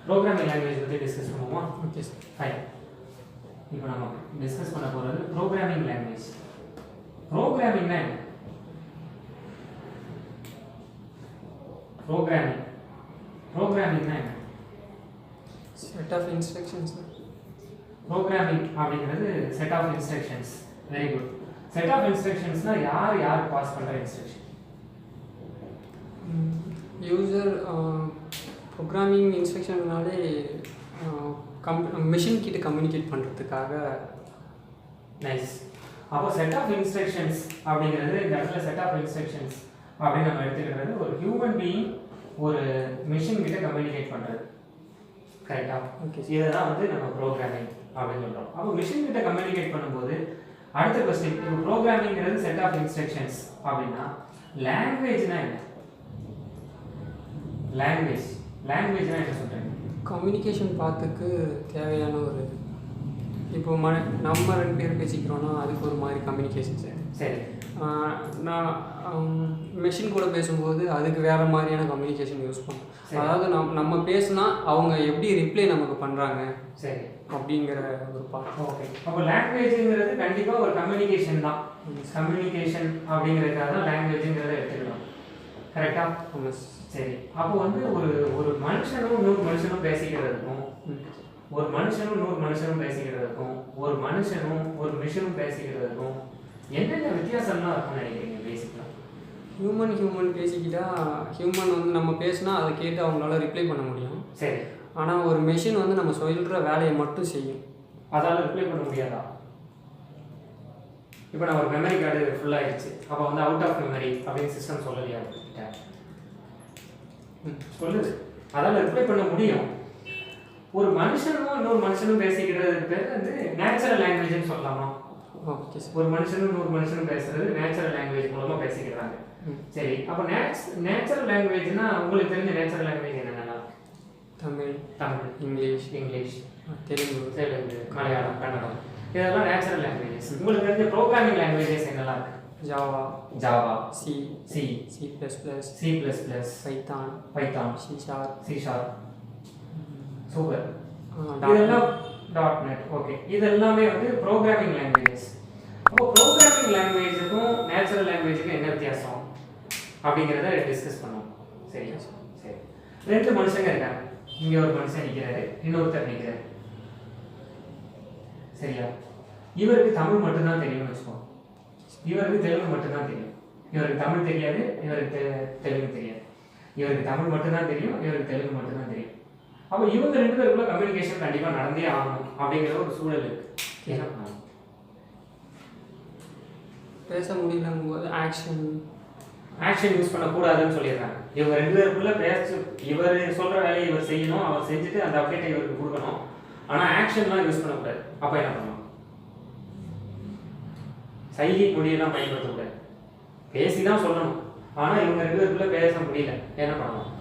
Programming language பற்றி discuss பண்ணுவோமா? Okay sir. Fine. இப்போ நம்ம டிஸ்கஸ் பண்ண போகிறது ப்ரோக்ராமிங் லாங்குவேஜ். ப்ரோக்ராமிங்னா என்ன? ப்ரோக்ராமிங்னா என்ன? Set of instructions. ப்ரோக்ராமிங் அப்படிங்கிறது set of instructions. Very good. Set of இன்ஸ்ட்ரக்ஷன்ஸ்னா யார் பாஸ் பண்ணுற இன்ஸ்ட்ரக்ஷன்? யூசர் ப்ரோக்ராமிங் இன்ஸ்ட்ரக்ஷன்னாலே மிஷின் கிட்ட கம்யூனிகேட் பண்ணுறதுக்காக. நைஸ். அப்போ செட் ஆஃப் இன்ஸ்ட்ரக்ஷன்ஸ் அப்படிங்கிறது இந்த இடத்துல செட் ஆஃப் இன்ஸ்ட்ரக்ஷன்ஸ் அப்படின்னு நம்ம எடுத்துக்கிறது ஒரு ஹியூமன் பீயிங் ஒரு மிஷின் கிட்ட கம்யூனிகேட் பண்ணுறது. கரெக்டா? ஓகே. இதை தான் வந்து நம்ம ப்ரோக்ராமிங் அப்படின்னு சொல்கிறோம். அப்போ மிஷின் கிட்ட கம்யூனிகேட் பண்ணும்போது அடுத்த கொஸ்டின், இப்போ ப்ரோக்ராமிங்கிறது செட் ஆஃப் இன்ஸ்ட்ரக்ஷன்ஸ் அப்படின்னா லாங்குவேஜ்னா என்ன? லாங்குவேஜ்னா என்ன சொல்கிறேன்? கம்யூனிகேஷன் பார்த்துக்கு தேவையான ஒரு, இப்போ நம்ம 2 பேர் பேசிக்கிறோன்னா அதுக்கு ஒரு மாதிரி கம்யூனிகேஷன் சார். சரி. நான் மெஷின் கூட பேசும்போது அதுக்கு வேறு மாதிரியான கம்யூனிகேஷன் யூஸ் பண்ணும். அதாவது நம்ம பேசுனா அவங்க எப்படி ரிப்ளை நமக்கு பண்ணுறாங்க. சரி. அப்படிங்கிற ஒரு பார்ட். ஓகே. அப்போ லாங்குவேஜுங்கிறது கண்டிப்பாக ஒரு கம்யூனிகேஷன் தான். கம்யூனிகேஷன் அப்படிங்கிறதுக்காக தான் லாங்குவேஜுங்கிறத எடுத்துக்கலாம். கரெக்டாக? சரி. அப்போ வந்து ஒரு மனுஷனும் இன்னொரு மனுஷனும் பேசிக்கிறதுக்கும், ஒரு மனுஷனும் இன்னொரு மனுஷனும் பேசிக்கிறதுக்கும், ஒரு மனுஷனும் ஒரு மிஷினும் பேசிக்கிறதுக்கும் என்னென்ன வித்தியாசம்லாம் இருக்கும்னு நினைக்கிறீங்க பேசிக்கலாம்? ஹியூமன் பேசிக்கிட்டா ஹியூமன் வந்து நம்ம பேசினா அதை கேட்டு அவங்களால ரிப்ளை பண்ண முடியும். சரி. ஆனால் ஒரு மெஷின் வந்து நம்ம சொல்கிற வேலையை மட்டும் செய்யும். அதால் ரிப்ளை பண்ண முடியாதா? இப்போ நான் ஒரு மெமரி கார்டு ஃபுல்லாகிடுச்சு, அப்போ வந்து அவுட் ஆஃப் மெமரி அப்படின்னு சிஸ்டம் சொல்லலையா கிட்ட? சொல்லுது. அதால் ரிப்ளை பண்ண முடியும். ஒரு மனுஷனும் இன்னொரு மனுஷனும் பேசிக்கிறதுக்கு பேர் வந்து நேச்சுரல் லாங்குவேஜ்னு சொல்லலாமா? Okay sir. ஒரு மனுஷனும் இன்னொரு மனுஷனும் பேசுறது நேச்சுரல் லாங்குவேஜ் மூலமாக பேசிக்கிறாங்க. சரி. அப்போ நேச்சுரல் லாங்குவேஜ்னா உங்களுக்கு தெரிஞ்ச நேச்சுரல் லாங்குவேஜ் என்னென்னா? தமிழ், இங்கிலீஷ், தெலுங்கு, மலையாளம், கன்னடம், இதெல்லாம் நேச்சுரல் லாங்குவேஜஸ். உங்களுக்கு தெரிஞ்ச ப்ரோக்ராமிங் லாங்குவேஜஸ் என்னெல்லாம் இருக்கு? Java, C, C plus plus, Python, C sharp. Super. இதெல்லாம் .NET. ஓகே. இதெல்லாமே வந்து ப்ரோக்ராமிங் லாங்குவேஜஸ். அப்போ ப்ரோக்ராமிங் லாங்குவேஜுக்கும் நேச்சுரல் லாங்குவேஜுக்கும் என்ன வித்தியாசம் அப்படிங்கிறத டிஸ்கஸ் பண்ணுவோம். சரியா? சரி. 2 மனுஷங்க இருக்காங்க. இங்கே ஒரு மனுஷன் நிற்கிறாரு, இன்னொருத்தர் நிற்கிறாரு. சரியா? இவருக்கு தமிழ் மட்டும்தான் தெரியும்னு வச்சுக்கோங்க. இவருக்கு தெலுங்கு மட்டும்தான் தெரியும். இவருக்கு தமிழ் தெரியாது, இவருக்கு தெலுங்கு தெரியாது. இவருக்கு தமிழ் மட்டும்தான் தெரியும், இவருக்கு தெலுங்கு மட்டும்தான் தெரியும். அப்போ இவங்க 2 பேருக்குள்ள கம்யூனிகேஷன் கண்டிப்பாக நடந்தே ஆகணும் அப்படிங்கிற ஒரு சூழல் இருக்கு. என்ன பண்ணணும்? பேச முடியலங்கும்போது ஆக்ஷன் யூஸ் பண்ணக்கூடாதுன்னு சொல்லிடுறாங்க. இவங்க 2 பேருக்குள்ள இவர் சொல்கிற வேலையை இவர் செய்யணும், அவர் செஞ்சுட்டு அந்த அப்டேட்டை இவருக்கு கொடுக்கணும். ஆனால் ஆக்ஷன்லாம் யூஸ் பண்ணக்கூடாது. அப்போ என்ன பண்ணணும்? சைகை மொழியெல்லாம் பயன்படுத்தக்கூடாது. பேசி தான் சொல்லணும். ஆனால் இவங்க 2 பேருக்குள்ள பேச முடியல. என்ன பண்ணணும்?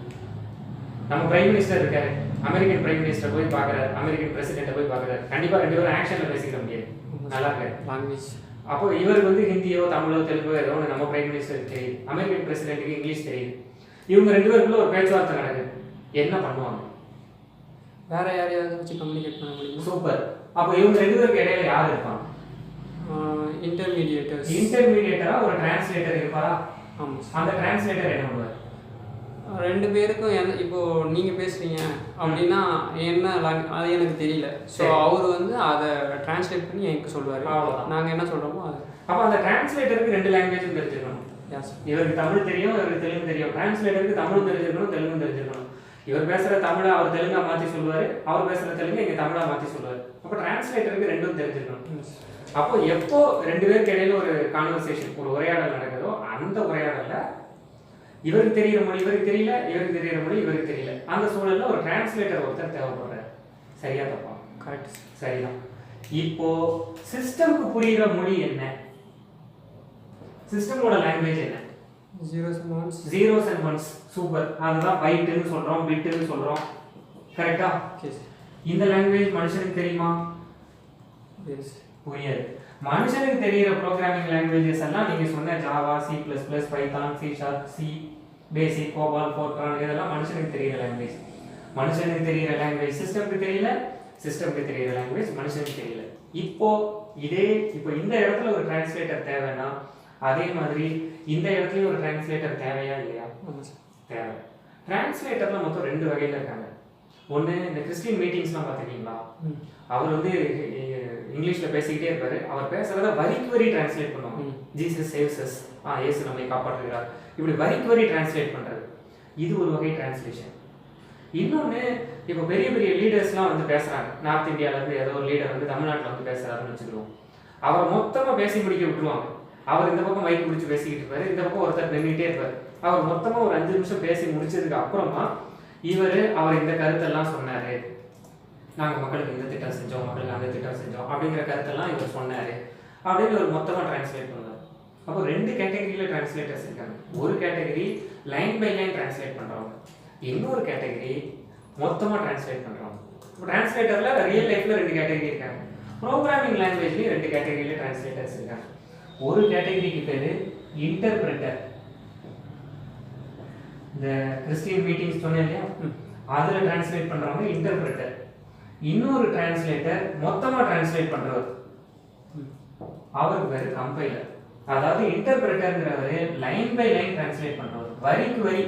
நம்ம பிரைம் மினிஸ்டர் இருக்காரு, அமெரிக்கன் பிரைம் மினிஸ்டர் போய் பார்க்குறாரு, அமெரிக்கன் பிரசிடென்ட்டை போய் பார்க்குறாரு. கண்டிப்பாக 2 பேரும் ஆக்ஷனில் பேசிக்க முடியாது. நல்லா இருக்காரு லாங்குவேஜ். அப்போ இவருக்கு வந்து ஹிந்தியோ தமிழோ தெலுங்கோ ஏதோ ஒன்று நம்ம பிரைம் மினிஸ்டருக்கு தெரியுது, அமெரிக்கன் பிரசிடென்ட்டுக்கு இங்கிலீஷ் தெரியுது. இவங்க 2 பேருக்குள்ள ஒரு பேச்சுவார்த்தை நடக்குது. என்ன பண்ணுவாங்க? வேற யாரையாவது வச்சு கம்யூனிகேட் பண்ண முடியும். சூப்பர். அப்போ இவங்க 2 பேருக்கு இடையில யார் இருப்பாங்க? இன்டர்மீடியேட்டரா ஒரு டிரான்ஸ்லேட்டர் இருப்பாரா? ஆமாம். அந்த டிரான்ஸ்லேட்டர் என்ன பண்ணுவார்? 2 பேருக்கும் இப்போ நீங்கள் பேசுகிறீங்க அப்படின்னா என்ன அது எனக்கு தெரியல. ஸோ அவர் வந்து அதை டிரான்ஸ்லேட் பண்ணி எனக்கு சொல்லுவார். அவ்வளோதான். நாங்கள் என்ன சொல்கிறோமோ அது. அப்போ அந்த டிரான்ஸ்லேட்டருக்கு 2 லாங்குவேஜும் தெரிஞ்சிருக்கணும். எஸ். இவருக்கு தமிழ் தெரியும், இவருக்கு தெலுங்கு தெரியும். டிரான்ஸ்லேட்டருக்கு தமிழும் தெரிஞ்சிருக்கணும், தெலுங்கும் தெரிஞ்சிருக்கணும். இவர் பேசுகிற தமிழை அவர் தெலுங்கா மாற்றி சொல்லுவார், அவர் பேசுகிற தெலுங்கு இங்கே தமிழாக மாற்றி சொல்லுவார். அப்போ டிரான்ஸ்லேட்டருக்கு 2ம் தெரிஞ்சிருக்கணும். அப்போ எப்போ 2 பேருக்கு இடையில ஒரு கான்வர்சேஷன், ஒரு உரையாடல் நடக்குதோ அந்த உரையாடலில் இவருக்கு தெரிகிற மொழி இவருக்கு தெரியல, இவருக்கு தெரிகிற மொழி இவருக்கு தெரியல. அந்த சூழலில் ஒரு டிரான்ஸ்லேட்டர் ஒருத்தர் தேவைப்படுறார். சரியா தப்பா? கரெக்ட். சரிதான். இப்போ சிஸ்டம்க்கு புரிகிற மொழி என்ன? சிஸ்டமோட லாங்குவேஜ் என்ன? Zeros and once. சூப்பர். அதுதான் பைட்டுன்னு சொல்கிறோம், பிட்டுன்னு சொல்கிறோம். கரெக்டா? இந்த லாங்குவேஜ் மனுஷனுக்கு தெரியுமா? புரியாது. மனுஷனுக்கு தெரிகிற ப்ரோக்ராமிங் லாங்குவேஜஸ் எல்லாம் நீங்கள் சொன்ன Java, C plus plus, Python, C sharp, C BASIC, COBOL, Fortran, இதெல்லாம் மனுஷனுக்கு தெரிகிற லாங்குவேஜ். மனுஷனுக்கு தெரிகிற லாங்குவேஜ் சிஸ்டம்க்கு தெரியல, சிஸ்டம்க்கு தெரிகிற லாங்குவேஜ் மனுஷனுக்கு தெரியல. இப்போ இந்த இடத்துல ஒரு டிரான்ஸ்லேட்டர் தேவைன்னா அதே மாதிரி இந்த இடத்துலயும் ஒரு டிரான்ஸ்லேட்டர் தேவையா இல்லையா? தேவை. டிரான்ஸ்லேட்டர்ல மொத்தம் 2 வகையில் இருக்காங்க. ஒன்று இந்த கிறிஸ்டின் மீட்டிங்ஸ்லாம் பார்த்துருக்கீங்களா? அவர் வந்து இங்கிலீஷில் பேசிக்கிட்டே இருப்பார். அவர் பேசுகிறத வரிக்கு வரி டிரான்ஸ்லேட் பண்ணுவாங்க. ஜீசஸ் சேவ்ஸ் அஸ், இயேசு நம்மை காப்பாற்றுகிறார், இப்படி வரிக்கு வரி டிரான்ஸ்லேட் பண்ணுறது. இது ஒரு வகை டிரான்ஸ்லேஷன். இன்னொன்று, இப்போ பெரிய பெரிய லீடர்ஸ்லாம் வந்து பேசுகிறாங்க. நார்த் இந்தியாவிலேருந்து ஏதோ ஒரு லீடர் வந்து தமிழ்நாட்டில் வந்து பேசுகிறாருன்னு வச்சுக்கிறோம். அவர் மொத்தமாக பேசி முடிக்க விட்டுருவாங்க. அவர் இந்த பக்கம் மைக் பிடிச்சி பேசிக்கிட்டு இருப்பார், இந்த பக்கம் ஒருத்தர் நின்றுகிட்டே இருப்பார். அவர் மொத்தமாக ஒரு 5 நிமிஷம் பேசி முடிச்சதுக்கு அப்புறமா அவர் இந்த கருத்தெல்லாம் சொன்னார், நாங்கள் மக்களுக்கு இந்த திட்டம் செஞ்சோம், மக்களுக்கு அந்த திட்டம் செஞ்சோம் அப்படிங்கிற கருத்தெல்லாம் இவர் சொன்னார் அப்படின்னு ஒரு மொத்தமாக டிரான்ஸ்லேட் பண்ணுவார். அப்போ 2 கேட்டகரியில் டிரான்ஸ்லேட்டர்ஸ் இருக்காங்க. ஒரு category line by line translate பண்ணுறவங்க, இன்னொரு கேட்டகரி மொத்தமாக டிரான்ஸ்லேட் பண்ணுறவங்க. இப்போ டிரான்ஸ்லேட்டரில் ரியல் லைஃப்பில் 2 கேட்டகரி இருக்காங்க. ப்ரோக்ராமிங் லாங்குவேஜ்லேயும் 2 கேட்டகரியில் டிரான்ஸ்லேட்டர்ஸ் இருக்காங்க. ஒரு கேட்டகரிக்கு பேர் இன்டர்பிரட்டர். இந்த கிறிஸ்டியன் மீட்டிங்ஸ் சொன்னேன் இல்லையா, அதில் டிரான்ஸ்லேட் பண்ணுறவங்க இன்டர்பிரட்டர். இன்னொரு டிரான்ஸ்லேட்டர் மொத்தமாக டிரான்ஸ்லேட் பண்ணுறவர், அவருக்கு பேர் கம்பைலர். அதாவது இன்டர்பிரட்டர்ங்கிறவர் லைன் பை லைன் டிரான்ஸ்லேட் பண்ணுறவர், வரிக்கு வரி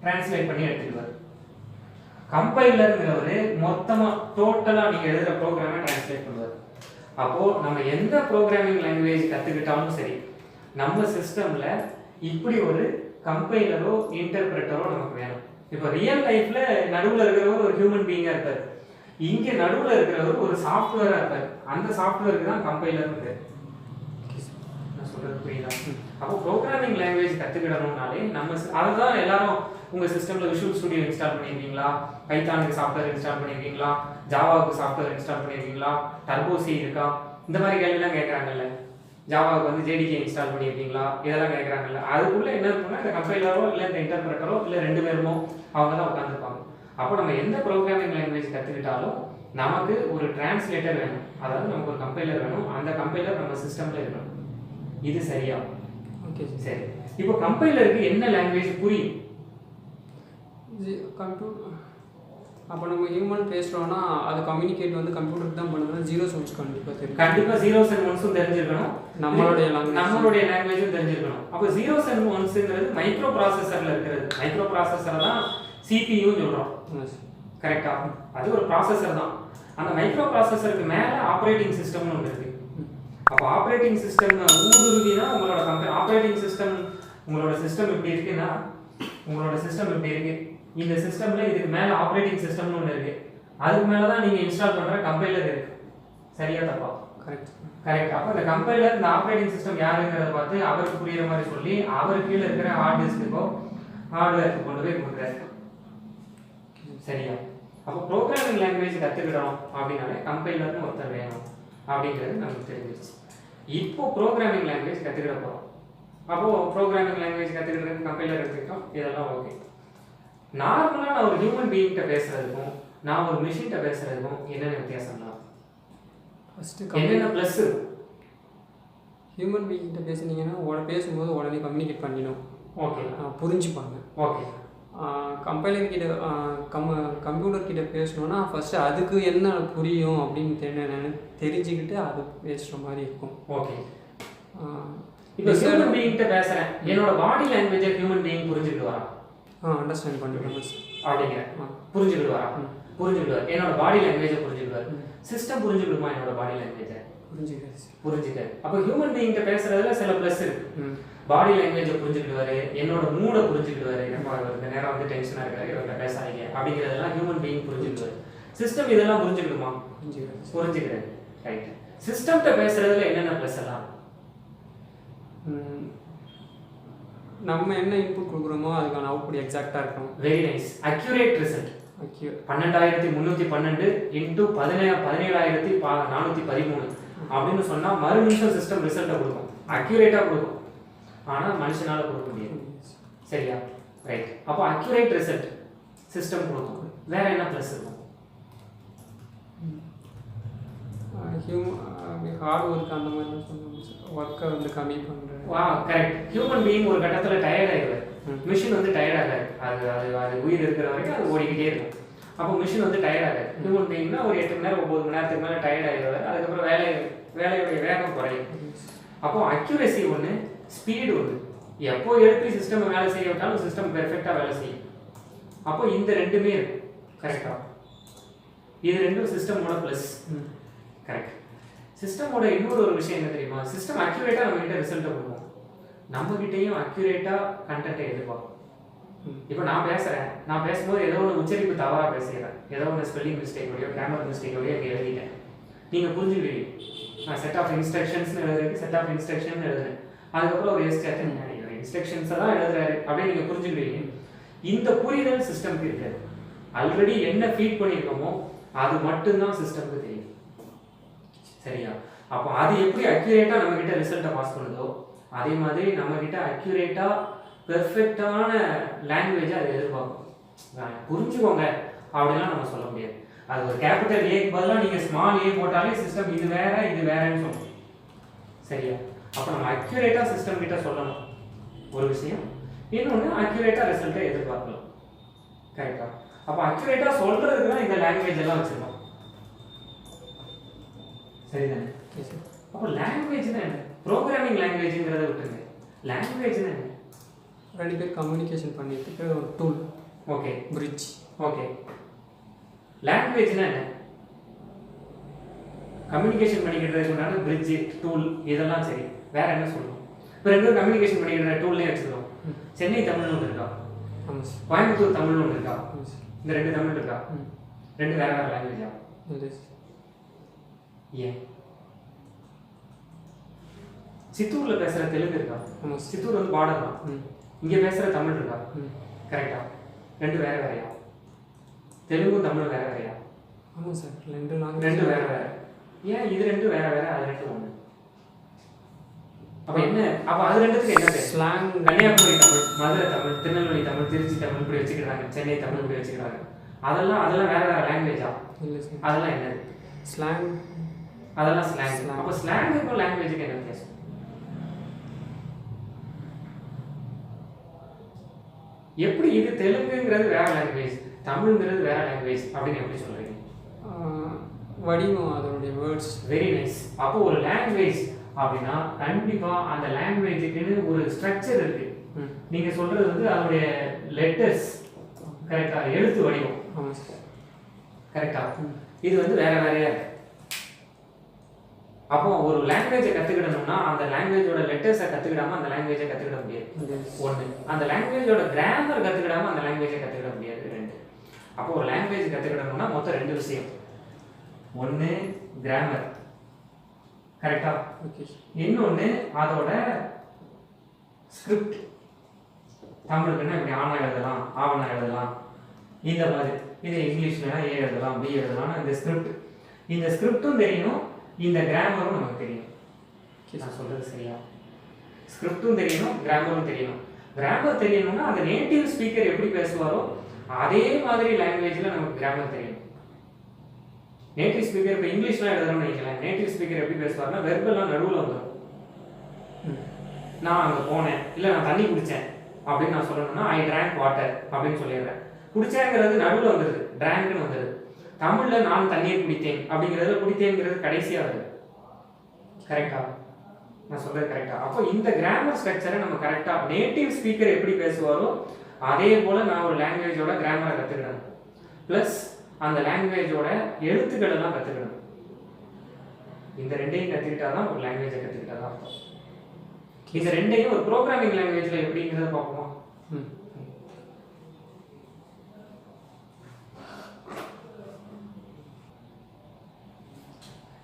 டிரான்ஸ்லேட் பண்ணி எடுத்துக்குவார். கம்பைலருங்கிறவர் மொத்தமாக டோட்டலாக நீங்கள் எழுதுகிற ப்ரோக்ராமை டிரான்ஸ்லேட் பண்ணுவார். அப்போது நம்ம எந்த ப்ரோக்ராமிங் லாங்குவேஜ் கற்றுக்கிட்டாலும் சரி, நம்ம சிஸ்டமில் இப்படி ஒரு கம்பைலரோ இன்டர்பிரட்டரோ நமக்கு வேணும். இப்போ ரியல் லைஃப்பில் நடுவில் இருக்கிறவர் ஒரு ஹியூமன் பீயிங்காக இருப்பார், இங்கே நடுவில் இருக்கிறவர் ஒரு சாஃப்ட்வேராக இருப்பார். அந்த சாஃப்ட்வேருக்கு தான் கம்பைலர் பேர். நான் சொல்கிறது புரியுதா? அப்போ ப்ரோக்ராமிங் லாங்குவேஜ் கற்றுக்கிடணும்னாலே நம்ம அதை தான் எல்லாரும் உங்கள் சிஸ்டமில் விஷுவல் ஸ்டுடியோ இன்ஸ்டால் பண்ணியிருக்கீங்களா, பைத்தானுக்கு சாஃப்ட்வேர் இன்ஸ்டால் பண்ணியிருக்கீங்களா, ஜாவாவுக்கு சாஃப்ட்வேர் இன்ஸ்டால் பண்ணியிருக்கீங்களா, டர்போசி இருக்கா, இந்த மாதிரி கேள்விலாம் கேட்குறாங்கல்ல. ஜாவாவுக்கு வந்து ஜேடிகே இன்ஸ்டால் பண்ணியிருக்கீங்களா, இதெல்லாம் கேட்குறாங்கல்ல. அதுக்குள்ளே என்ன இருக்குன்னா இந்த கம்பைலரோ இல்லை இந்த இன்டர்பிரட்டரோ இல்லை 2 பேருமோ அவங்க தான் உட்காந்துருப்பாங்க. அப்போ நம்ம எந்த ப்ரோக்ராமிங் லாங்குவேஜ் கற்றுக்கிட்டாலும் நமக்கு ஒரு டிரான்ஸ்லேட்டர் வேணும், அதாவது நமக்கு ஒரு கம்பைலர் வேணும். அந்த கம்பைலர் நம்ம சிஸ்டமில் இருக்கணும். இது சரியா? ஓகே, சரி. இப்போ கம்பைலருக்கு என்ன லாங்குவேஜ் புரியும்? அப்போ நம்ம ஹியூமன் பேசுகிறோன்னா அது கம்யூனிகேட் வந்து கம்ப்யூட்டருக்கு தான் பண்ணுறது. ஜீரோஸ் ஒன்ஸ் கண்டிப்பாக தெரியும். கண்டிப்பாக ஜீரோஸ் அண்ட் ஒன்ஸும் தெரிஞ்சிருக்கணும், நம்மளுடைய லாங்குவேஜும் தெரிஞ்சிருக்கணும். அப்போ ஜீரோஸ் அண்ட் ஒன்ஸுங்கிறது மைக்ரோ ப்ராசஸரில் இருக்கிறது. மைக்ரோ ப்ராசஸரை தான் சிபியூன்னு சொல்கிறோம், கரெக்டாக? அது ஒரு ப்ராசஸர் தான். அந்த மைக்ரோ ப்ராசஸருக்கு மேலே ஆப்ரேட்டிங் சிஸ்டம்னு ஒன்று இருக்குது. அப்போ ஆப்ரேட்டிங் சிஸ்டம் ஊடுருவினா உங்களோட ஆப்ரேட்டிங் சிஸ்டம், உங்களோட சிஸ்டம் எப்படி இருக்குன்னா, உங்களோட சிஸ்டம் எப்படி இருக்குது, இந்த சிஸ்டமில் இதுக்கு மேலே ஆப்ரேட்டிங் சிஸ்டம்னு ஒன்று இருக்குது, அதுக்கு மேலே தான் நீங்கள் இன்ஸ்டால் பண்ணுற கம்பைலர் இருக்குது. சரியா தப்பா? கரெக்ட். அப்போ இந்த கம்பைலர் இந்த ஆப்ரேட்டிங் சிஸ்டம் யாருங்கிறத பார்த்து அவருக்கு புரியுற மாதிரி சொல்லி அவர் கீழே இருக்கிற ஹார்ட் டிஸ்க்குக்கோ ஹார்ட்வேருக்கு கொண்டு போய் கொடுக்குறாரு. சரியா? அப்போ ப்ரோக்ராமிங் லாங்குவேஜ் கற்றுக்கிட்டோம் அப்படின்னாலே கம்பைலர்னு ஒருத்தர் வேணும் அப்படிங்கிறது நமக்கு தெரிஞ்சிருச்சு. இப்போ ப்ரோக்ராமிங் லாங்குவேஜ் கற்றுக்கிட போகிறோம். அப்போது ப்ரோக்ராமிங் லாங்குவேஜ் கற்றுக்கிறதுக்கு கம்பைலர் எடுத்துக்கிட்டோம், இதெல்லாம் ஓகே. நார்மலாக நான் ஒரு ஹியூமன் பீயிங்கிட்ட பேசுகிறதுக்கும் நான் ஒரு மிஷின்கிட்ட பேசுகிறதுக்கும் என்னென்ன வித்தியாசம்லாம்? ஃபஸ்ட்டு என்னென்ன ப்ளஸ் இருக்கும்? ஹியூமன் பீயிங்கிட்ட பேசுனீங்கன்னா பேசும்போது உடனே கம்யூனிகேட் பண்ணிடும், ஓகே, புரிஞ்சுப்பாங்க. ஓகே. கம்பைலர்கிட்ட கம்ப்யூட்டர்கிட்ட பேசணுன்னா ஃபஸ்ட்டு அதுக்கு என்ன புரியும் அப்படின்னு தெரிஞ்சுக்கிட்டு அது பேசுகிற மாதிரி இருக்கும். ஓகே. இப்போ ஹியூமன் பீயிங்கிட்ட பேசுகிறேன், என்னோட பாடி லாங்குவேஜை ஹியூமன் பீயிங் புரிஞ்சுக்கிட்டு வரா? அண்டர்ஸ்டாண்ட் பண்ணிடுவாங்க அப்படிங்கிற புரிஞ்சுக்கிடுவாரா? புரிஞ்சுக்கிடுவார். என்னோட பாடி லாங்குவேஜை புரிஞ்சுக்கிடுவார். சிஸ்டம் புரிஞ்சுக்கிடுமா என்னோட பாடி லாங்குவேஜை? புரிஞ்சுக்காது. அப்போ ஹியூமன் பீயிங்கிட்ட பேசுறதுல சில ப்ளஸ் இருக்கு. பாடி லாங்குவேஜை புரிஞ்சுக்கிடுவாரு, என்னோட மூடை புரிஞ்சுக்கிடுவாரு, நம்ம இந்த நேரம் வந்து டென்ஷனாக இருக்காரு இவர்கிட்ட பேசாதீங்க அப்படிங்கிறதெல்லாம் ஹியூமன் பீயிங் புரிஞ்சுக்கிடுவாரு. சிஸ்டம் இதெல்லாம் புரிஞ்சுக்கிடுமா? புரிஞ்சுக்கிறாரு. ரைட். சிஸ்டம்கிட்ட பேசுறதுல என்னென்ன ப்ளஸ் எல்லாம்? நம்ம என்ன இன்புட் கொடுக்குறோமோ அதுக்கான அவுட்புட் எக்ஸாக்டாக இருக்கும். Very nice. Accurate result. 12312 into 17413 அப்படின்னு சொன்னால் மறு நிமிஷம் சிஸ்டம் ரிசல்ட்டை கொடுக்கும், அக்யூரேட்டாக கொடுக்கும். ஆனால் மனுஷனால் கொடுக்க முடியாது. சரியா? ரைட். அப்போ அக்யூரேட் ரிசல்ட் சிஸ்டம் கொடுக்கும். வேற என்ன ப்ளஸ் இருக்கும்? ஹார்ட் ஒர்க் அந்த மாதிரி ஒர்க்கை வந்து கம்மி பண்ணுறது. கரெக்ட். ஹியூமன் பீயிங் ஒரு கட்டத்தில் டயர்ட் ஆகிடுவார், மிஷின் வந்து டயர்ட் ஆகாது. அது உயிர் இருக்கிற வரைக்கும் அது ஓடிக்கிட்டே இருக்கும். அப்போ மிஷின் வந்து டயர்ட் ஆகாது. ஹியூமன் பீயிங்னா ஒரு 8 மணி நேரம் 9 மணி நேரத்துக்கு மேலே டயர்ட் ஆகிடுவார். அதுக்கப்புறம் வேலையுடைய வேகம் குறையும். அப்போ அக்யூரசி ஒன்று, ஸ்பீடு ஒன்று. எப்போ எழுப்பி சிஸ்டம் வேலை செய்ய விட்டாலும் சிஸ்டம் பெர்ஃபெக்டாக வேலை செய்யும். அப்போ இந்த ரெண்டுமே இருக்கு. கரெக்டாக இது ரெண்டும் சிஸ்டமோட ப்ளஸ். கரெக்ட். சிஸ்டமோட இன்னொரு ஒரு விஷயம் என்ன தெரியுமா, சிஸ்டம் அக்யூரேட்டாக நம்மகிட்ட ரிசல்ட்டை கொடுக்கும், நம்மகிட்டையும் அக்யூரேட்டாக கண்டென்ட்டை எதிர்பார்க்கும். இப்போ நான் பேசுகிறேன், நான் பேசும்போது ஏதோ ஒன்று உச்சரிப்பு தவறாக பேசுகிறேன், ஏதோ ஒன்று ஸ்பெல்லிங் மிஸ்டேக்கோடையோ கிராமர் மிஸ்டேக்கோடையோ இங்கே எழுதிட்டேன். நீங்கள் புரிஞ்சுக்கிறீங்க, நான் செட் ஆஃப் இன்ஸ்ட்ரக்ஷன்ஸ்னு எழுதுறதுக்கு செட் ஆஃப் இன்ஸ்ட்ரக்ஷன் எழுதுறேன், அதுக்கப்புறம் ஒரு இன்ஸ்ட்ரக்ஷன்ஸை தான் எழுதுறாரு அப்படின்னு நீங்கள் புரிஞ்சுக்கிறீங்க. இந்த புரிதல் சிஸ்டம்க்கு இருக்காது. ஆல்ரெடி என்ன ஃபீட் பண்ணியிருக்கோமோ அது மட்டும்தான் சிஸ்டம்க்கு தெரியும். சரியா? அப்போ அது எப்படி அக்யூரேட்டாக நம்மக்கிட்ட ரிசல்ட்டை பாஸ் பண்ணுதோ அதே மாதிரி நம்மக்கிட்ட அக்யூரேட்டாக பெர்ஃபெக்டான லாங்குவேஜை அது எதிர்பார்க்கும். புரிஞ்சுக்கோங்க அப்படிலாம் நம்ம சொல்ல முடியாது. அது ஒரு கேபிட்டல் ஏக்கு பதிலாக நீங்கள் ஸ்மால் ஏ போட்டாலே சிஸ்டம் இது வேற இது வேறன்னு சொல்லணும். சரியா? அப்போ நம்ம அக்யூரேட்டாக சிஸ்டம் கிட்ட சொல்லணும் ஒரு விஷயம், இன்னொன்று அக்யூரேட்டாக ரிசல்ட்டை எதிர்பார்க்கலாம். கரெக்டாக? அப்போ அக்யூரேட்டாக சொல்கிறதுக்கு தான் இந்த லாங்குவேஜ் எல்லாம் வச்சுருக்கோம். சரிதானே? அப்போ லாங்குவேஜ்னா என்ன? ப்ரோக்ராமிங் லாங்குவேஜுங்கிறத விட்டுருங்க. லாங்குவேஜ்னா என்ன? ரெண்டு பேர் கம்யூனிகேஷன் பண்ணிட்டு ஒரு டூல். ஓகே. பிரிட்ஜ். ஓகே. லாங்குவேஜ்னா என்ன? கம்யூனிகேஷன் பண்ணிக்கிறதுக்கு உண்டான பிரிட்ஜ், டூல் இதெல்லாம் சரி. வேற என்ன சொல்லணும்? இப்போ ரெண்டு பேரும் கம்யூனிகேஷன் பண்ணிக்கிற டூல்லே வச்சுக்கிறோம். சென்னை தமிழ்னு ஒன்று இருக்கா, கோயம்புத்தூர் தமிழ்னு ஒன்று இருக்கா, இந்த ரெண்டு தமிழ் இருக்கா, ரெண்டு வேற வேற லாங்குவேஜா? ஏன்? சித்தூர்ல பேசுற தெலுங்கு இருக்கா, சித்தூர் வந்து பார்டர் தான், இங்க பேசுற தமிழ் இருக்கா? கரெக்டா? ரெண்டு வேற வேறையா? தெலுங்கும் தமிழும் வேற வேறையா? ஆமாம் சார், ரெண்டு வேற வேற. ஏன் இது ரெண்டு வேற வேற அது ரெண்டு ஒன்று? அப்போ என்ன? அப்போ அது ரெண்டுத்துக்கு என்ன பேர்? ஸ்லாங். கன்னியாகுமரி தமிழ், மதுரை தமிழ், திருநெல்வேலி தமிழ், திருச்சி தமிழ் இப்படி வச்சுக்கிறாங்க, சென்னை தமிழ் இப்படி வச்சுக்கிறாங்க. அதெல்லாம் வேற வேற லாங்குவேஜா? இல்லை சார். அதெல்லாம் என்னது? ஸ்லாங். அதெல்லாம் ஸ்லாங். அப்போ ஸ்லாங்குக்கும் லாங்குவேஜுக்கு என்ன வித்தியாசம்? எப்படி இது தெலுங்குங்கிறது வேற லாங்குவேஜ், தமிழ்ங்கிறது வேற லாங்குவேஜ் அப்படின்னு எப்படி சொல்றீங்க? வடிவம், அதனுடைய வேர்ட்ஸ். Very nice. அப்போ ஒரு லாங்குவேஜ் அப்படின்னா கண்டிப்பா அந்த லாங்குவேஜுக்குன்னு ஒரு ஸ்ட்ரக்சர் இருக்கு. நீங்க சொல்றது வந்து அதனுடைய லெட்டர்ஸ், கரெக்டா? எழுத்து வடிவம். கரெக்டா? இது வந்து வேற வேறையா இருக்கு. அப்போ ஒரு லாங்குவேஜை கத்துக்கிடணும்னா அந்த லாங்குவேஜோட லெட்டர்ஸை கத்துக்கிடாம அந்த லாங்குவேஜை கத்துக்கிட முடியாது. ஒன்று, அந்த லாங்குவேஜோட கிராமர் கத்துக்கிடாம அந்த லாங்குவேஜை கத்துக்கிட முடியாது. ரெண்டு, அப்போ ஒரு லாங்குவேஜ் கத்துக்கிடணும்னா மொத்தம் ரெண்டு விஷயம். ஒன்று கிராமர், கரெக்டா? இன்னொன்று அதோட ஸ்கிரிப்ட். தமிழுக்குன்னா இப்படி ஆனா எழுதலாம், ஆவணம் எழுதலாம், இந்த மாதிரி. இது இங்கிலீஷ்லனா ஏ எழுதலாம், பி எழுதலாம். இந்த ஸ்கிரிப்ட், இந்த ஸ்கிரிப்டும் தெரியணும், இந்த கிராமரும் நமக்கு தெரியும். நான் சொல்றது சரியா? ஸ்கிரிப்டும் தெரியணும், கிராமரும் தெரியணும். கிராமர் தெரியணும்னா அந்த நேட்டிவ் ஸ்பீக்கர் எப்படி பேசுவாரோ அதே மாதிரி லாங்குவேஜில் நமக்கு கிராமர் தெரியணும். நேட்டிவ் ஸ்பீக்கர் இப்போ இங்கிலீஷ்லாம் எழுதுறோம்னு வைக்கலாம், நேட்டிவ் ஸ்பீக்கர் எப்படி பேசுவார்னா வெர்பெல்லாம் நடுவில் வந்துடும். நான் அங்கே போனேன், இல்லை நான் தண்ணி குடித்தேன் அப்படின்னு நான் சொல்லணும்னா ஐ ட்ராங்க் வாட்டர் அப்படின்னு சொல்லிடுறேன். குடிச்சேங்கிறது நடுவில் வந்துடுது, ட்ராங்க்னு வந்துடுது. தமிழில் நான் தண்ணீர் குடித்தேன் அப்படிங்கிறதுல குடித்தேங்கிறது கடைசியாக வருது. கரெக்டா? நான் சொல்றது கரெக்டா? அப்போ இந்த கிராமர் ஸ்ட்ரக்சரை நம்ம கரெக்டாக நேட்டிவ் ஸ்பீக்கர் எப்படி பேசுவாரோ அதே போல் நான் ஒரு லாங்குவேஜோட கிராமரை கற்றுக்கிடணும். ப்ளஸ் அந்த லாங்குவேஜோட எழுத்துக்கள் எல்லாம் கற்றுக்கணும். இந்த ரெண்டையும் கற்றுக்கிட்டா தான் ஒரு லாங்குவேஜை கற்றுக்கிட்டா தான் அர்த்தம். இந்த ரெண்டையும் ஒரு ப்ரோக்ராமிங் லாங்குவேஜில் எப்படிங்கிறத பார்ப்போமா?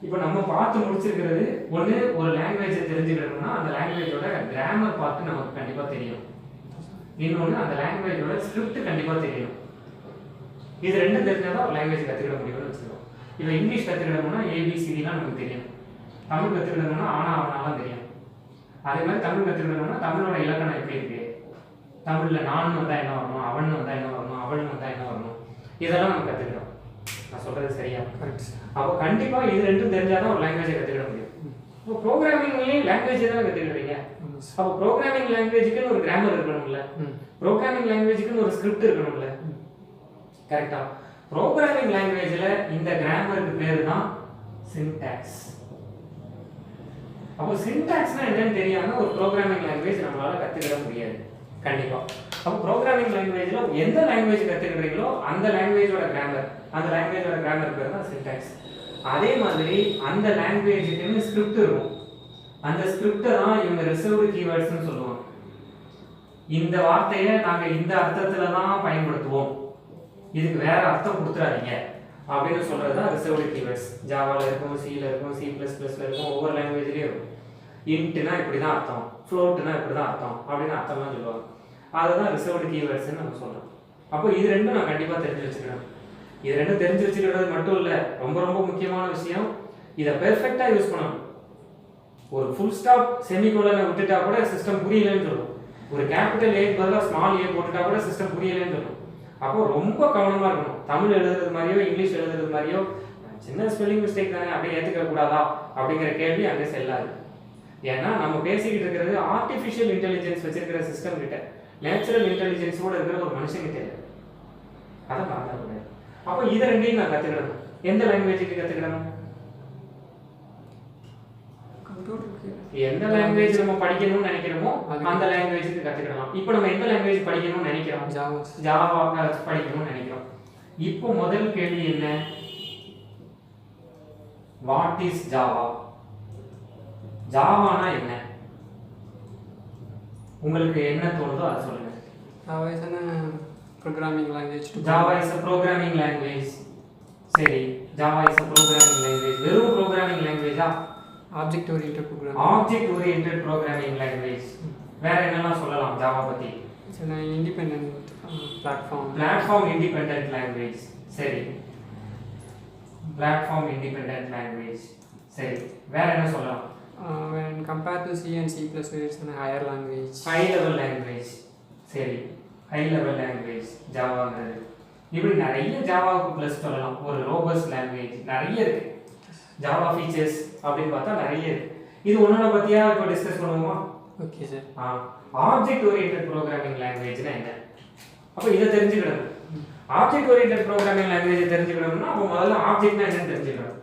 இப்போ நம்ம பார்த்து முடிச்சிருக்கிறது ஒன்று, ஒரு லாங்குவேஜை தெரிஞ்சுக்கணும்னா அந்த லாங்குவேஜோட கிராமர் பார்த்து நமக்கு கண்டிப்பாக தெரியும். இன்னொன்று அந்த லாங்குவேஜோட ஸ்கிரிப்ட் கண்டிப்பாக தெரியும். இது ரெண்டும் தெரிஞ்சால் ஒரு லாங்குவேஜ் கற்றுக்கிட முடியும்னு வச்சுக்கோம். இப்போ இங்கிலீஷ் கற்றுக்கிடணும்னா ஏபிசிடிலாம் நமக்கு தெரியும். தமிழ் கற்றுக்கிடணும்னா ஆனா அவனாலாம் தெரியும். அதே மாதிரி தமிழ் கற்றுக்கிடணும்னா தமிழோட இலக்கணம் எப்படி இருக்கு, தமிழில் நான் வந்தால் என்ன வரணும், அவன் வந்தால் என்ன வரணும், அவள் வந்தால் என்ன வரணும், இதெல்லாம் நம்ம கற்றுக்கிறோம். நான் சொல்கிறது சரியா? கரெக்ட். அப்போ கண்டிப்பாக இது ரெண்டும் தெரிஞ்சால் தான் ஒரு லாங்குவேஜை கற்றுக்கிட முடியும். இப்போ ப்ரோக்ராமிங்லேயும் லாங்குவேஜ் தான் கற்றுக்கிடுறீங்க. அப்போ ப்ரோக்ராமிங் லாங்குவேஜுக்குன்னு ஒரு கிராமர் இருக்கணும்ல, ப்ரோக்ராமிங் லாங்குவேஜுக்குன்னு ஒரு ஸ்கிரிப்ட் இருக்கணும்ல. கரெக்டா? ப்ரோக்ராமிங் லாங்குவேஜில் இந்த கிராமருக்கு பேர் தான் சின்டாக்ஸ். அப்போ சின்டாக்ஸ்னா என்னன்னு தெரியாம ஒரு ப்ரோக்ராமிங் லாங்குவேஜ் நம்மளால கற்றுக்கிட முடியாது கண்டிப்பாக. அப்போ ப்ரோக்ராமிங் லாங்குவேஜில் எந்த லாங்குவேஜ் கற்றுக்கிறீங்களோ அந்த லாங்குவேஜோட கிராமர் பேர் தான் சின்டாக்ஸ். அதே மாதிரி அந்த லாங்குவேஜுக்குன்னு ஸ்கிரிப்ட் இருக்கும். அந்த ஸ்கிரிப்டை தான் இவங்க ரிசர்வ்டு கீவேர்ட்ஸ்னு சொல்லுவாங்க. இந்த வார்த்தையை நாங்கள் இந்த அர்த்தத்தில் தான் பயன்படுத்துவோம், இதுக்கு வேற அர்த்தம் கொடுத்துறாதீங்க அப்படின்னு சொல்கிறது தான் ரிசர்வ்டு கீவேர்ட்ஸ். ஜாவாவில் இருக்கும், சியில் இருக்கும், C++ல இருக்கும், ஒவ்வொரு லாங்குவேஜ்லேயும் இருக்கும். இன்ட்னா இப்படி தான் அர்த்தம், ஃப்ளோட்னா இப்படி தான் அர்த்தம் அப்படின்னு அர்த்தம்லாம் சொல்லுவாங்க. அதுதான் ரிசர்வ்டு கீவேர்ட்ஸ்ன்னு நம்ம சொல்கிறோம். அப்போ இது ரெண்டும் நான் கண்டிப்பாக தெரிஞ்சு வச்சுக்கிறேன். இது ரெண்டும் தெரிஞ்சு வச்சுக்கிறது மட்டும் இல்லை, ரொம்ப ரொம்ப முக்கியமான விஷயம், இதை பெர்ஃபெக்டாக யூஸ் பண்ணணும். ஒரு ஃபுல் ஸ்டாப் செமிகோலனை விட்டுட்டா கூட சிஸ்டம் புரியலன்னு சொல்லும். ஒரு கேபிட்டல் ஏ பதிலாக ஸ்மால் ஏ போட்டுட்டா கூட சிஸ்டம் புரியலன்னு சொல்லும். அப்போ ரொம்ப கவனமாக இருக்கணும். தமிழ் எழுதுறது மாதிரியோ இங்கிலீஷ் எழுதுறது மாதிரியோ சின்ன ஸ்பெல்லிங் மிஸ்டேக் தானே அப்படியே ஏற்றுக்க கூடாதா அப்படிங்கிற கேள்வி அங்கே செல்லாது. ஏன்னா நம்ம பேசிக்கிட்டு இருக்கிறது ஆர்டிஃபிஷியல் இன்டெலிஜென்ஸ் வச்சிருக்கிற சிஸ்டம் கிட்ட, நேச்சுரல் இன்டெலிஜென்ஸோட இருக்கிற ஒரு மனுஷங்கிட்ட இல்லை. அதை மறந்துடக்கூடாது. அப்போ இதை ரெண்டையும் நான் கற்றுக்கிடணும். எந்த லாங்குவேஜுக்கு கற்றுக்கிடணும்? எந்த லாங்குவேஜ் நம்ம படிக்கணும்னு நினைக்கிறோமோ அந்த லாங்குவேஜுக்கு கற்றுக்கிடலாம். இப்போ நம்ம எந்த லாங்குவேஜ் படிக்கணும்னு நினைக்கிறோம்? ஜாவா படிக்கணும்னு நினைக்கிறோம். இப்போ முதல் கேள்வி என்ன? What is Java? ஜாவானா என்ன? உங்களுக்கு என்ன தோணுதோ அதை சொல்லுங்க. Java is a programming language. Java is a programming language. சரி, Java is a programming language. வெறும் programming language-ஆ? Object oriented programming. Object oriented programming language. வேற என்னெல்லாம் சொல்லலாம் ஜாவா பத்தி? It's an independent platform. Platform independent language. சரி. Platform independent language. சரி. வேற என்ன சொல்லலாம்? When compared to C and C++, it's a higher language. High level language. சரி. High level language ஜாவாங்கிறது. இப்படி நிறைய ஜாவாவுக்கு ப்ளஸ் சொல்லலாம். ஒரு ரோபஸ்ட் லாங்குவேஜ் நிறைய இருக்கு. ஜாவா ஃபீச்சர்ஸ் அப்படின்னு பார்த்தா நிறைய இருக்கு. இது ஒன்னொன்னு பத்தியா இப்போ டிஸ்கஸ் பண்ணுவோமா? Okay sir. Object oriented programming லாங்குவேஜ்னா என்ன? அப்போ இதை தெரிஞ்சுக்கணும். ஆப்ஜெக்ட் ஓரியன்டட் ப்ரோக்ராமிங் லாங்குவேஜ் தெரிஞ்சுக்கணும்னா அப்போ முதல்ல ஆப்ஜெக்ட்னா என்னன்னு தெரிஞ்சுக்கணும்.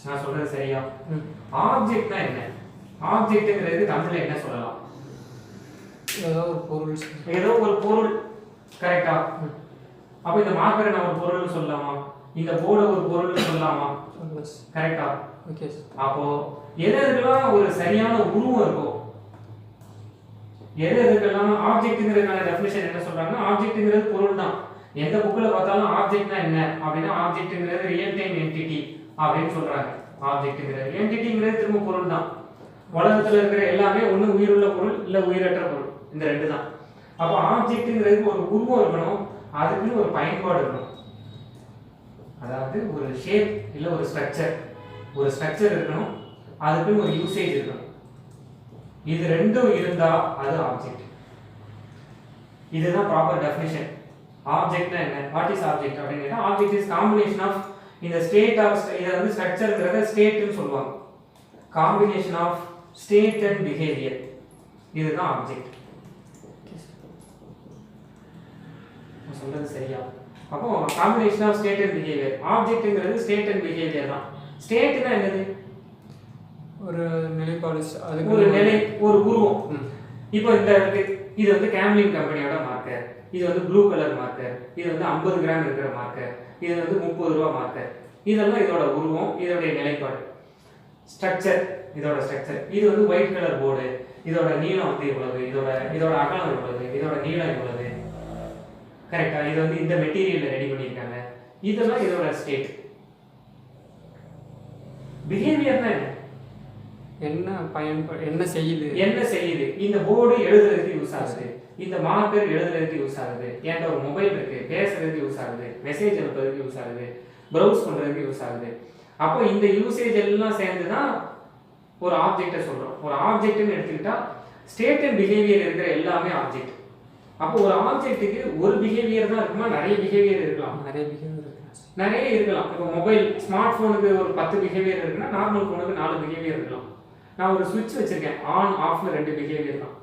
நான் சொல்றது சரியா? ஆப்ஜெக்ட்னா என்ன? ஆப்ஜெக்ட்ங்கிறது தமிழ்ல என்ன சொல்லலாம்? ஏதோ ஒரு பொருள். ஏதோ ஒரு பொருள். கரெக்டா? அப்போ இந்த மார்க்கரை நான் ஒரு பொருள்னு சொல்லலாமா? இந்த போர்டை ஒரு பொருள்னு சொல்லலாமா? கரெக்டா? ஓகே. அப்போ எதுக்கெல்லாம் ஒரு சரியான உருவம் இருக்கும், எதுக்கெல்லாம் ஆப்ஜெக்ட்ங்கிறதுக்கான டெஃபினிஷன் என்ன சொல்றாங்கன்னா ஆப்ஜெக்ட்ங்கிறது பொருள் தான். எந்த புக்கில் பார்த்தாலும் ஆப்ஜெக்ட்னா என்ன அப்படின்னா ஆப்ஜெக்ட்ங்கிறது ரியல் டைம் என்டிட்டி அப்படின்னு சொல்றாங்க. ஆப்ஜெக்ட்ங்கிறது என்டிட்டிங்கிறது திரும்ப பொருள் தான். உலகத்தில் இருக்கிற எல்லாமே ஒன்று உயிருள்ள பொருள் இல்லை உயிரற்ற பொருள், இந்த ரெண்டு தான். அப்போ ஆப்ஜெக்ட்ங்கிறதுக்கு ஒரு உருவம் இருக்கணும், அதுக்குன்னு ஒரு பயன்பாடு இருக்கணும். அதாவது ஒரு ஷேப் இல்லை ஒரு ஸ்ட்ரக்சர் இருக்கணும், அதுக்குன்னு ஒரு யூசேஜ் இருக்கணும். இது ரெண்டும் இருந்தா அது ஆப்ஜெக்ட். இதுதான் ப்ராப்பர் டெஃபினிஷன். ஆப்ஜெக்ட்னா என்ன? வாட் இஸ் ஆப்ஜெக்ட் அப்படின்னா ஆப்ஜெக்ட் இஸ் காம்பினேஷன் ஆஃப் இந்த ஸ்டேட் ஆஃப், இதை வந்து ஸ்ட்ரக்சர்ங்கிறத ஸ்டேட்னு சொல்லுவாங்க. Combination of state and behaviour, இதுதான் ஆப்ஜெக்ட். சொல்றது சரியா? அப்போ combination of state and behaviour. ஆப்ஜெக்ட்ங்கிறது ஸ்டேட் அண்ட் பிஹேவியர் தான். ஸ்டேட்னா என்னது? ஒரு நிலைப்பாடு, அதுக்கு ஒரு நிலை, ஒரு உருவம். இப்போ இந்த இது வந்து கேம்லின் கம்பெனியோட மார்க்கர், இது வந்து ப்ளூ கலர் மார்க்கர், இது வந்து 50 கிராம் இருக்கிற மார்க்கர், இது வந்து 30 ரூபா மார்க்கர். இதெல்லாம் இதோட உருவம், இதோடைய நிலைப்பாடு. ஸ்ட்ரக்சர், இதோட ஸ்ட்ரக்சர். இது வந்து ஒயிட் கலர் போர்டு, இதோட நீளம் வந்து இவ்வளவு, இதோட அகலம் இவ்வளவு, இதோட நீளம் இவ்வளவு. கரெக்டா? இது வந்து இந்த மெட்டீரியல்ல ரெடி பண்ணியிருக்காங்க. இதெல்லாம் இதோட ஸ்டேட். பிஹேவியர்னா என்ன பயன்படு, என்ன செய்யுது? இந்த போர்டு எழுதுறதுக்கு யூஸ் ஆகுது, இந்த மார்க்கர் எழுதுறதுக்கு யூஸ் ஆகுது, என்கிட்ட ஒரு மொபைல் இருக்கு பேசுறதுக்கு யூஸ் ஆகுது, மெசேஜ் அனுப்புறதுக்கு யூஸ் ஆகுது, ப்ரௌஸ் பண்றதுக்கு யூஸ் ஆகுது. அப்போ இந்த யூசேஜ் எல்லாம் சேர்ந்து தான் ஒரு ஆப்ஜெக்டை சொல்றோம். ஒரு ஆப்ஜெக்ட்னு எடுத்துக்கிட்டா ஸ்டேட் அண்ட் பிஹேவியர் இருக்கிற எல்லாமே ஆப்ஜெக்ட். அப்போ ஒரு ஆப்ஜெக்ட்டுக்கு ஒரு பிஹேவியர் தான் இருக்குமா? நிறைய பிஹேவியர் இருக்கலாம். நிறைய இருக்கலாம். இப்போ மொபைல், ஸ்மார்ட் ஃபோனுக்கு ஒரு 10 பிஹேவியர் இருக்குன்னா நார்மல் ஃபோனுக்கு 4 பிஹேவியர் இருக்கலாம். நான் ஒரு சுவிட்ச் வச்சிருக்கேன், ஆன் ஆஃப்ல 2 பிஹேவியர் தான்.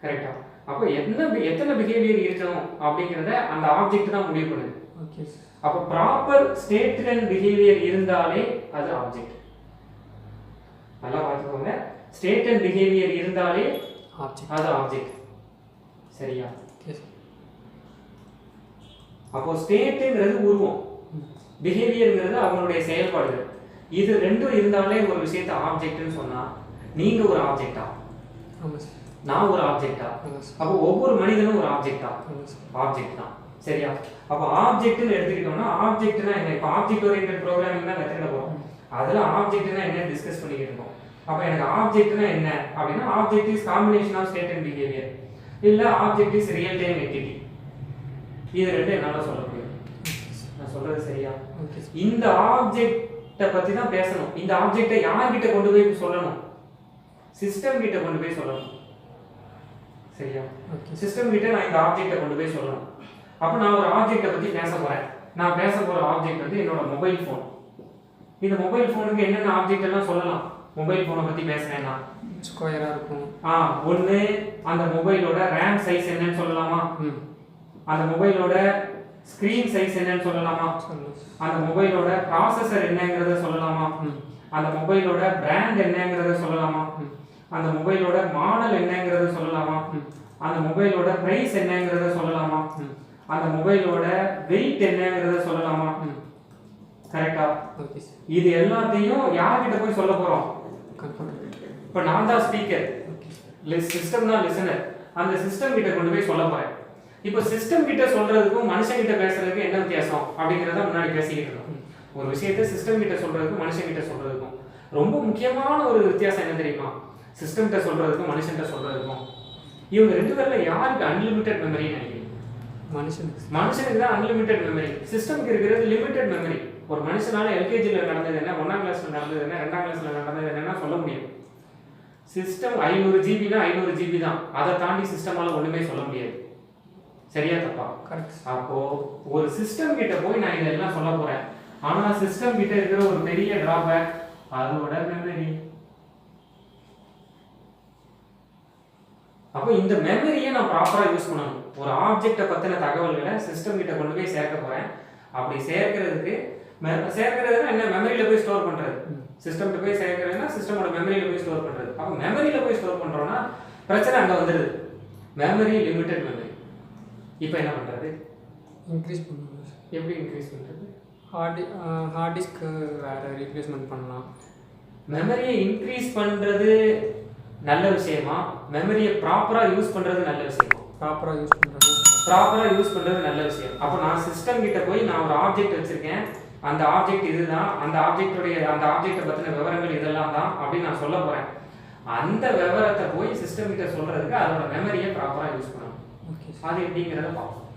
கரெக்டா? அப்போ எத்தனை பிஹேவியர் இருக்கணும் அப்படிங்கிறத அந்த ஆப்ஜெக்ட் தான் முடிவு பண்ணுது. ஓகே. அப்போ ப்ராப்பர் ஸ்டேட் அண்ட் பிஹேவியர் இருந்தாலே அது ஆப்ஜெக்ட். நல்லா பார்த்துக்கோங்க, ஸ்டேட் அண்ட் பிஹேவியர் இருந்தாலே அது ஆப்ஜெக்ட். சரியா? அப்போ ஸ்டேட்டுங்கிறது உருவம், பிஹேவியர்ங்கிறது அவங்களுடைய செயல்பாடுகள். இது ரெண்டும் இருந்தாலே ஒரு விஷயத்தை ஆப்ஜெக்ட்னு சொன்னா நீங்க ஒரு ஆப்ஜெக்டா, நான் ஒரு ஆப்ஜெக்டா, அப்போ ஒவ்வொரு மனிதனும் ஒரு ஆப்ஜெக்டா, ஆப்ஜெக்ட் தான். சரியா? அப்போ ஆப்ஜெக்ட்னு எடுத்துக்கிட்டோம்னா ஆப்ஜெக்ட்னா என்ன? இப்போ ஆப்ஜெக்ட் ஓரியன்டட் ப்ரோக்ராமிங் தான் கற்றுக்கிட போறோம். அதுல ஆப்ஜெக்ட்னா என்ன டிஸ்கஸ் பண்ணிக்கிட்டு இருக்கோம். அப்போ எனக்கு ஆப்ஜெக்ட்னா என்ன அப்படின்னா object is combination of state and behaviour, இல்ல object is real time entity. இது ரெண்டும் என்னால சொல்ல முடியும். நான் சொல்றது சரியா? இந்த ஆப்ஜெக்ட்டை பத்தி தான் பேசணும். இந்த ஆப்ஜெக்ட்டை யார்கிட்ட கொண்டு போய் சொல்லணும்? சிஸ்டம் கிட்ட கொண்டு போய் சொல்லணும். சரியா? சிஸ்டம் கிட்ட நான் இந்த ஆப்ஜெக்ட்டை கொண்டு போய் சொல்லணும். அப்ப நான் ஒரு ஆப்ஜெக்ட்டை பத்தி பேச போறேன். நான் பேச போற ஆப்ஜெக்ட் வந்து என்னோட மொபைல் ஃபோன். இந்த மொபைல் ஃபோனுக்கு என்னென்ன ஆப்ஜெக்ட் எல்லாம் சொல்லலாம்? மொபைல் ஃபோனை பத்தி பேசுறேன்னா ஸ்கொயரா இருக்கும். ஒன்னு அந்த மொபைலோட ரேம் சைஸ் என்னன்னு சொல்லலாமா? அந்த மொபைலோட ஸ்கிரீன் சைஸ் என்னன்னு சொல்லலாமா? அந்த மொபைலோட ப்ராசஸர் என்னங்கறத சொல்லலாமா? அந்த மொபைலோட பிராண்ட் என்னங்கறத சொல்லலாமா? அந்த மொபைலோட மாடல் என்னங்கறத சொல்லலாமா? அந்த மொபைலோட பிரைஸ் என்னங்கறத சொல்லலாமா? அந்த மொபைலோட வெயிட் என்னங்கறத சொல்லலாமா? கரெக்ட்டா? இது எல்லாத்தையும் யார்கிட்ட போய் சொல்ல போறோம்? இப்போ நான் தான் ஸ்பீக்கர், சிஸ்டம் தான் லிசனர். அந்த சிஸ்டம் கிட்ட கொண்டு போய் சொல்ல போறேன். இப்போ சிஸ்டம் கிட்ட சொல்றதுக்கும் மனுஷன் கிட்ட பேசுறதுக்கும் என்ன வித்தியாசம் அப்படிங்கறத முன்னாடி பேசிக்கிட்டு இருக்கோம். ஒரு விஷயத்தை சிஸ்டம் கிட்ட சொல்றதுக்கும் மனுஷன் கிட்ட சொல்றதுக்கும் ரொம்ப முக்கியமான ஒரு வித்தியாசம் என்ன தெரியுமா? சிஸ்டம் கிட்ட சொல்றதுக்கும் மனுஷன் கிட்ட சொல்றதுக்கும் இவங்க ரெண்டு பேர்ல யாருக்கு அன்லிமிட்டெட் மெமரின்னு நினைக்கிறீங்க? மனுஷனுக்கு தான் அன்லிமிட்டெட் மெமரி. சிஸ்டம்க்கு இருக்கிறது லிமிட்டெட் மெமரி. ஒரு மனுஷனால எல்கேஜில நடந்தது என்ன, 1ஆம் கிளாஸ்ல நடந்தது என்ன, 2ஆம் கிளாஸ்ல நடந்தது என்னன்னா சொல்ல முடியும். சிஸ்டம் 500 ஜிபினா 500 ஜிபி தான். அதை தாண்டி சிஸ்டமால ஒண்ணுமே சொல்ல முடியாது. சரியா தப்பா? அப்போ ஒரு சிஸ்டம் கிட்ட போய் நான் இதெல்லாம் சொல்ல போறேன். ஆனா சிஸ்டம் கிட்ட இருக்கிற ஒரு பெரிய டிராபேக் அதோட மெமரி. அப்போ இந்த மெமரியை நான் ப்ராப்பரா யூஸ் பண்ணணும். ஒரு ஆப்ஜெக்ட்டை பத்தின தகவல்களை சிஸ்டம் கிட்ட கொண்டு போய் சேர்க்க போறேன். அப்படி சேர்க்கிறதுனா என்ன? மெமரியில போய் ஸ்டோர் பண்றது. சிஸ்டம் கிட்ட போய் சேர்க்கிறதுனா சிஸ்டமோட மெமரியில போய் ஸ்டோர் பண்றது. அப்போ மெமரியில போய் ஸ்டோர் பண்றோம்னா பிரச்சனை அங்க வந்துருது. Memory limited memory. இப்போ என்ன பண்றது? இன்க்ரீஸ் பண்ணணும். எப்படி இன்க்ரீஸ் பண்றது? ஹார்ட் டிஸ்க் வேற ரீப்ளேஸ்மென்ட் பண்ணலாம். மெமரியை இன்க்ரீஸ் பண்றது நல்ல விஷயமா, மெமரியை ப்ராப்பரா யூஸ் பண்றது நல்ல விஷயமா? ப்ராப்பரா யூஸ் பண்றது நல்ல விஷயம். அப்போ நான் சிஸ்டம் கிட்ட போய் நான் ஒரு ஆப்ஜெக்ட் வச்சிருக்கேன், அந்த ஆப்ஜெக்ட் இதுதான், அந்த ஆப்ஜெக்ட்டை பத்தின விவரங்கள் இதெல்லாம் தான் அப்படின்னு நான் சொல்ல போறேன். அந்த விவரத்தை போய் சிஸ்டம் கிட்ட சொல்றதுக்கு அதோட மெமரியை ப்ராப்பரா யூஸ் பண்ணணும். அது எப்படிங்கிறத பார்ப்போம்.